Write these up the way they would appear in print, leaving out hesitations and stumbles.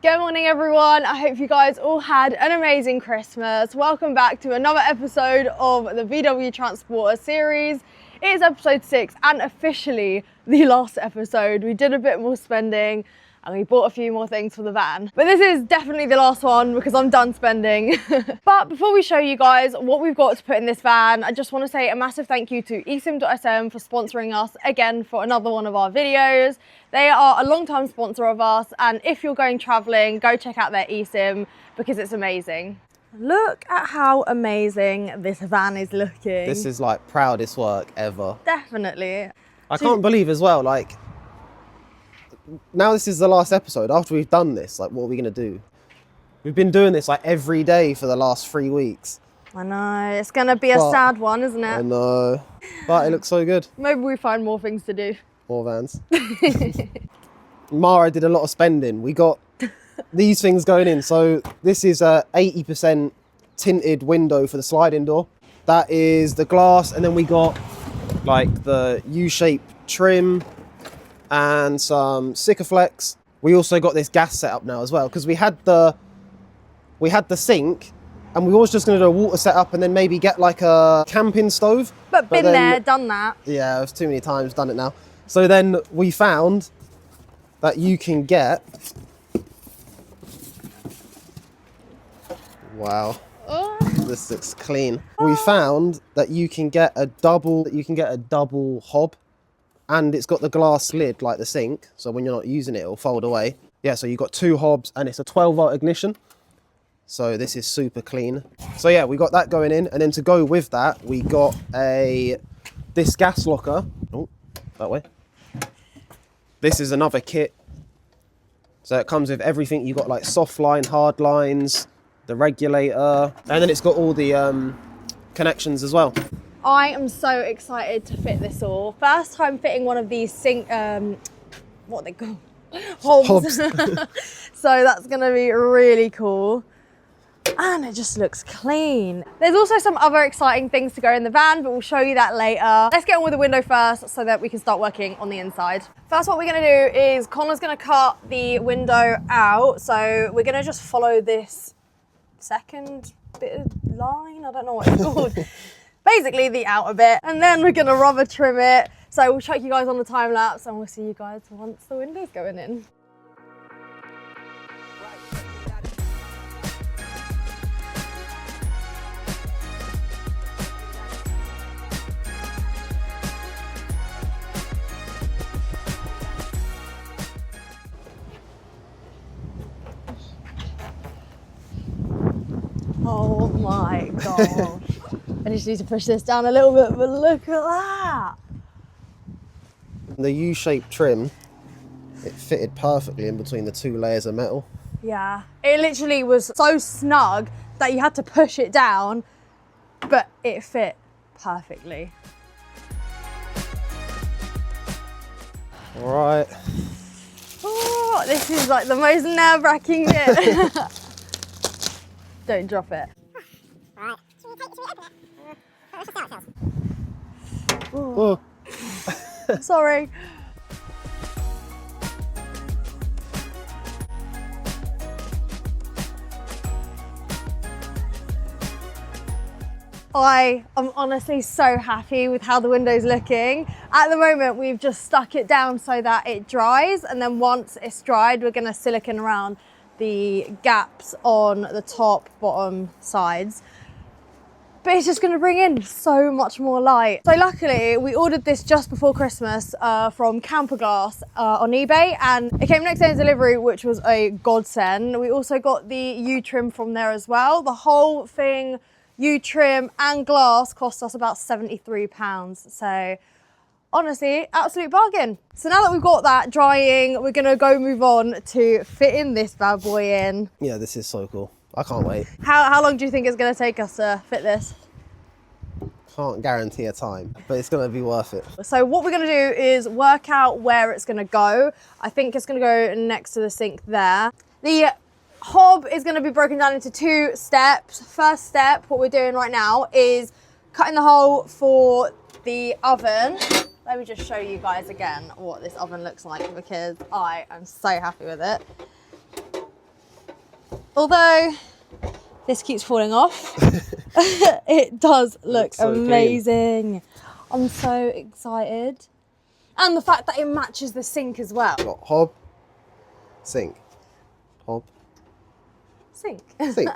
Good morning everyone, I hope you guys all had an amazing Christmas. Welcome back to another episode of the VW Transporter series. It is episode 6 and officially the last episode. We did a bit more spending and we bought a few more things for the van. But this is definitely the last one because I'm done spending. But before we show you guys what we've got to put in this van, I just want to say a massive thank you to eSIM.sm for sponsoring us again for another one of our videos. They are a long-time sponsor of us, and if you're going traveling, go check out their eSIM because it's amazing. Look at how amazing this van is looking. This is like proudest work ever. Definitely. I can't believe as well, like, now this is the last episode. After we've done this, like, what are we going to do? We've been doing this like every day for the last 3 weeks. I know, it's going to be a sad one, isn't it? I know, but it looks so good. Maybe we find more things to do. More vans. Mara did a lot of spending. We got these things going in. So this is a 80% tinted window for the sliding door. That is the glass, and then we got like the U-shaped trim and some Sikaflex. We also got this gas setup now as well because we had the sink, and we was just going to do a water setup and then maybe get like a camping stove. But been there, done that. Yeah, it's too many times, done it now. So then we found that you can get, wow, this looks clean. We found that you can get a double hob, and it's got the glass lid like the sink. So when you're not using it, it'll fold away. Yeah, so you've got 2 hobs and it's a 12-volt ignition. So this is super clean. So yeah, we got that going in, and then to go with that, we got this gas locker. Oh, that way. This is another kit. So it comes with everything. You got like soft line, hard lines, the regulator, and then it's got all the connections as well. I am so excited to fit this all. First time fitting one of these sink, what are they called? Hobs. So that's gonna be really cool. And it just looks clean. There's also some other exciting things to go in the van, but we'll show you that later. Let's get on with the window first so that we can start working on the inside. First, what we're gonna do is Connor's gonna cut the window out. So we're gonna just follow this second bit of line. I don't know what it's called. Basically the outer bit. And then we're gonna rubber trim it. So we'll check you guys on the time lapse and we'll see you guys once the window's going in. Oh my gosh. I just need to push this down a little bit, but look at that. The U-shaped trim, it fitted perfectly in between the 2 layers of metal. Yeah, it literally was so snug that you had to push it down, but it fit perfectly. All right. Oh, this is like the most nerve-wracking bit. Don't drop it. Right. Should we open it? Let's just ourselves. Oh. Sorry. I am honestly so happy with how the window's looking. At the moment, we've just stuck it down so that it dries, and then once it's dried, we're gonna silicone around the gaps on the top, bottom, sides. But it's just gonna bring in so much more light. So luckily, we ordered this just before Christmas from Camper Glass on eBay, and it came next day in delivery, which was a godsend. We also got the U-trim from there as well. The whole thing, U-trim and glass, cost us about £73. So honestly, absolute bargain. So now that we've got that drying, we're gonna go move on to fitting this bad boy in. Yeah, this is so cool. I can't wait. How long do you think it's gonna take us to fit this? Can't guarantee a time, but it's gonna be worth it. So what we're gonna do is work out where it's gonna go. I think it's gonna go next to the sink there. The hob is gonna be broken down into 2 steps. First step, what we're doing right now is cutting the hole for the oven. Let me just show you guys again what this oven looks like because I am so happy with it. Although this keeps falling off, it does look so amazing. I'm so excited. And the fact that it matches the sink as well. Got hob, sink, hob, Sink. sink.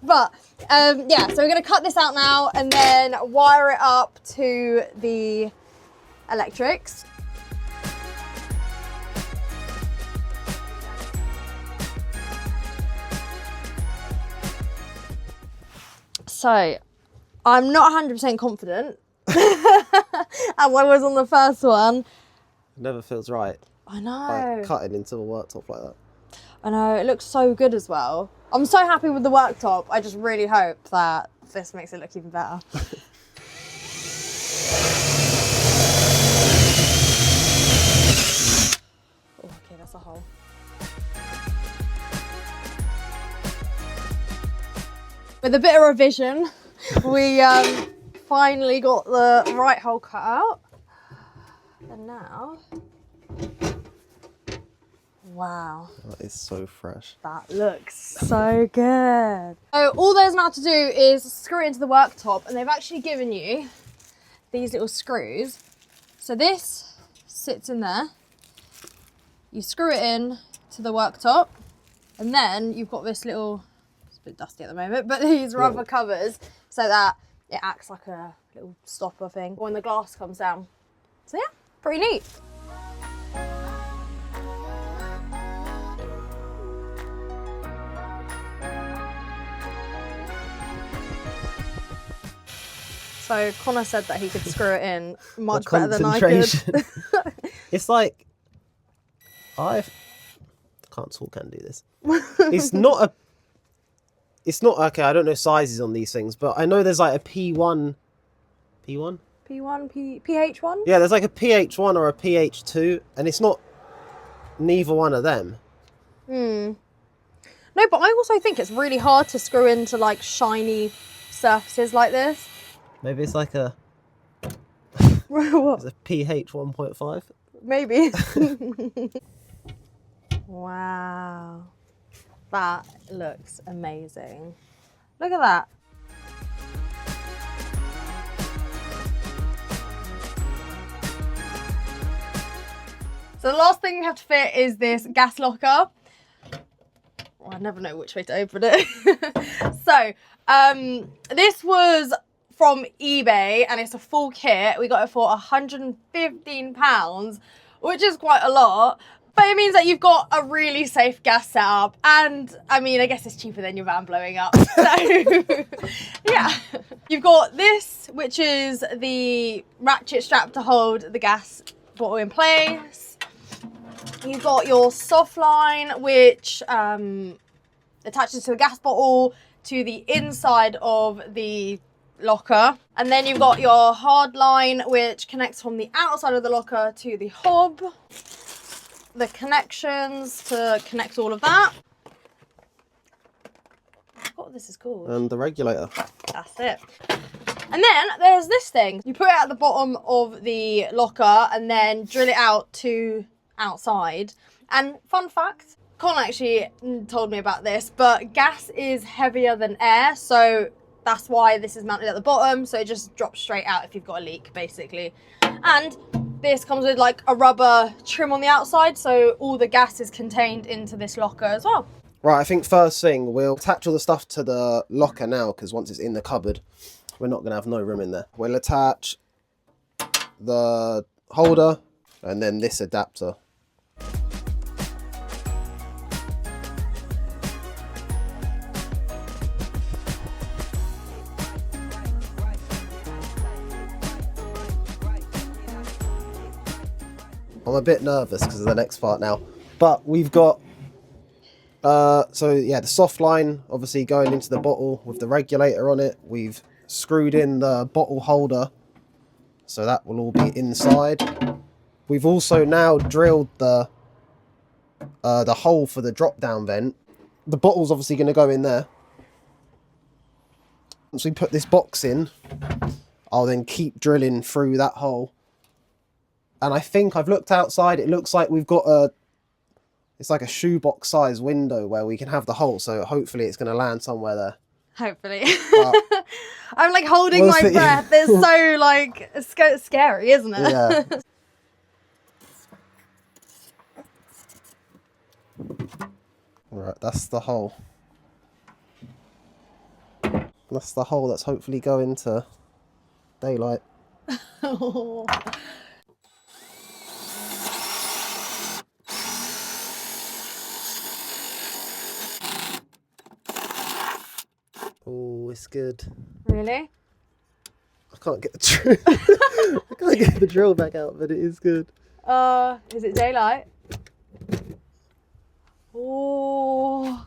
But yeah, so we're going to cut this out now and then wire it up to the electrics. So I'm not 100% confident as I was on the first one. It never feels right. I know. Like cutting into a worktop like that. I know, it looks so good as well. I'm so happy with the worktop. I just really hope that this makes it look even better. Oh, okay, that's a hole. With a bit of revision, we finally got the right hole cut out. And now, wow. That is so fresh. That looks so good. So all there's now to do is screw it into the worktop, and they've actually given you these little screws. So this sits in there. You screw it in to the worktop, and then you've got this little, it's a bit dusty at the moment, but these rubber covers so that it acts like a little stopper thing when the glass comes down. So yeah, pretty neat. So Connor said that he could screw it in much better than I could. It's like, I can't talk and do this. It's not okay, I don't know sizes on these things, but I know there's like a P1? P1, PH1? Yeah, there's like a PH1 or a PH2, and it's not neither one of them. No, but I also think it's really hard to screw into like shiny surfaces like this. Maybe it's like a, What? it's a PH 1.5. Maybe. Wow. That looks amazing. Look at that. So the last thing we have to fit is this gas locker. Well, I never know which way to open it. So, this was from eBay and it's a full kit. We got it for £115, which is quite a lot. But it means that you've got a really safe gas setup, and I mean, I guess it's cheaper than your van blowing up. So, yeah. You've got this, which is the ratchet strap to hold the gas bottle in place. You've got your soft line, which attaches to the gas bottle to the inside of the locker. And then you've got your hard line, which connects from the outside of the locker to the hob. The connections to connect all of that. What this is called? And the regulator. That's it. And then there's this thing. You put it at the bottom of the locker and then drill it out to outside. And fun fact, Con actually told me about this, but gas is heavier than air, so that's why this is mounted at the bottom, so it just drops straight out if you've got a leak, basically. And this comes with like a rubber trim on the outside, so all the gas is contained into this locker as well. Right, I think first thing, we'll attach all the stuff to the locker now, because once it's in the cupboard, we're not going to have no room in there. We'll attach the holder and then this adapter. I'm a bit nervous because of the next part now, but we've got, so yeah, the soft line obviously going into the bottle with the regulator on it. We've screwed in the bottle holder, so that will all be inside. We've also now drilled the hole for the drop down vent. The bottle's obviously going to go in there. Once we put this box in, I'll then keep drilling through that hole. And I think I've looked outside, it looks like we've got It's like a shoebox size window where we can have the hole, so hopefully it's going to land somewhere there. Hopefully. But I'm like holding we'll my see. breath. It's so like scary, isn't it? Yeah. Right, that's the hole. That's the hole that's hopefully going to daylight. Oh. Oh, it's good. Really? I can't get the drill. I can't get the drill back out, but it is good. Is it daylight? Oh,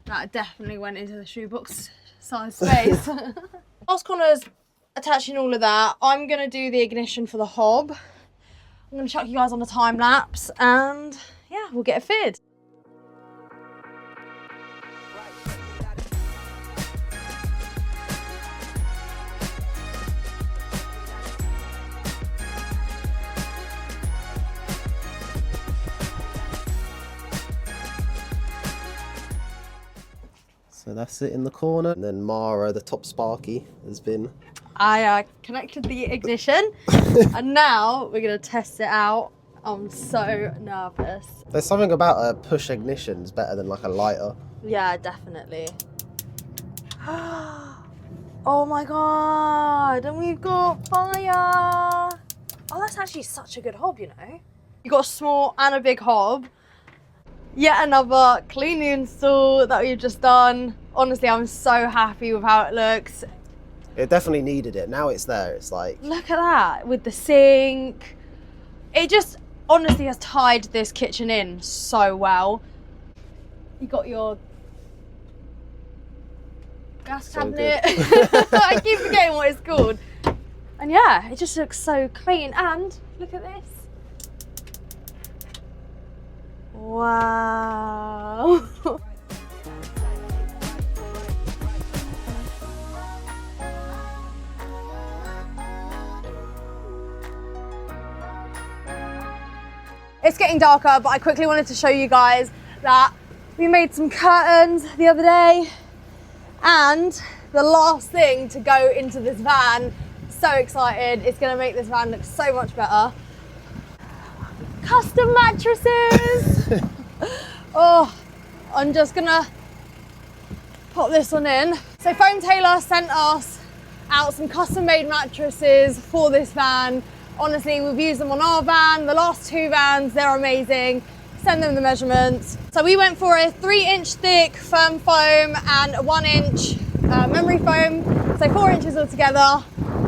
that definitely went into the shoebox size space. Whilst Connor's attaching all of that, I'm gonna do the ignition for the hob. I'm gonna chuck you guys on a time lapse, and yeah, we'll get it fitted. So that's it in the corner. And then Mara, the top sparky, has been... I connected the ignition, and now we're gonna test it out. I'm so nervous. There's something about a push ignition's better than like a lighter. Yeah, definitely. Oh my god, and we've got fire. Oh, that's actually such a good hob, you know. You got a small and a big hob. Yet another clean install that we've just done. Honestly, I'm so happy with how it looks. It definitely needed it. Now it's there. It's like... Look at that, with the sink. It just honestly has tied this kitchen in so well. You got your gas So cabinet. I keep forgetting what it's called. And yeah, it just looks so clean. And look at this. Wow. It's getting darker, but I quickly wanted to show you guys that we made some curtains the other day, and the last thing to go into this van, so excited, it's gonna make this van look so much better. Custom mattresses. Oh, I'm just gonna pop this one in. So Foam Tailor sent us out some custom made mattresses for this van. Honestly, we've used them on our van, the last two vans, they're amazing. Send them the measurements. So we went for a 3-inch thick firm foam and a 1-inch memory foam, so 4 inches altogether.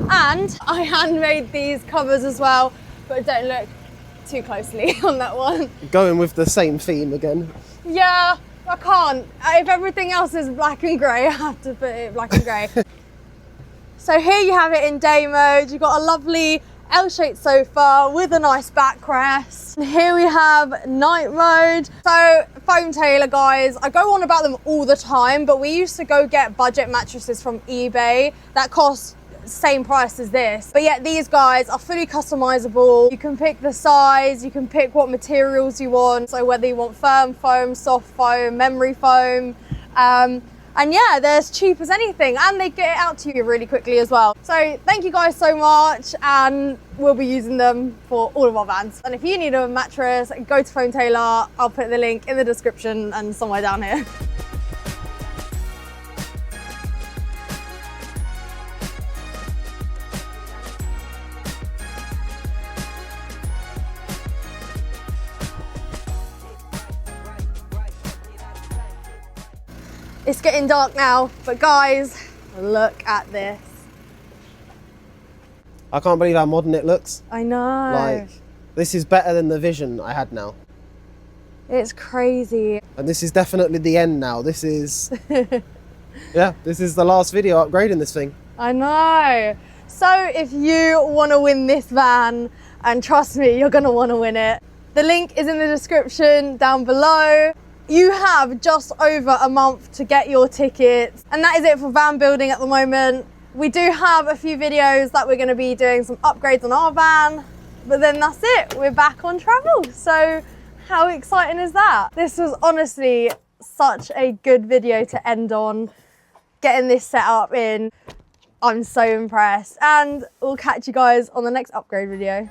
And I handmade these covers as well, but don't look too closely on that one. Going with the same theme again. Yeah, I can't. If everything else is black and grey, I have to put it black and grey. So here you have it in day mode. You've got a lovely L-shaped sofa with a nice backrest. And here we have night mode. So Foam Tailor, guys, I go on about them all the time, but we used to go get budget mattresses from eBay that cost same price as this, but yet these guys are fully customizable. You can pick the size, you can pick what materials you want, so whether you want firm foam, soft foam, memory foam, and yeah, they're as cheap as anything, and they get it out to you really quickly as well. So thank you guys so much, and we'll be using them for all of our vans. And if you need a mattress, go to Foam Tailor. I'll put the link in the description and somewhere down here. It's getting dark now, but guys, look at this. I can't believe how modern it looks. I know. Like, this is better than the vision I had now. It's crazy. And this is definitely the end now. This is... yeah, this is the last video upgrading this thing. I know. So if you want to win this van, and trust me, you're going to want to win it, the link is in the description down below. You have just over a month to get your tickets, and that is it for van building at the moment. We do have a few videos that we're going to be doing some upgrades on our van, but then that's it. We're back on travel. So How exciting is that? This was honestly such a good video to end on, getting this set up in. I'm so impressed, and we'll catch you guys on the next upgrade video.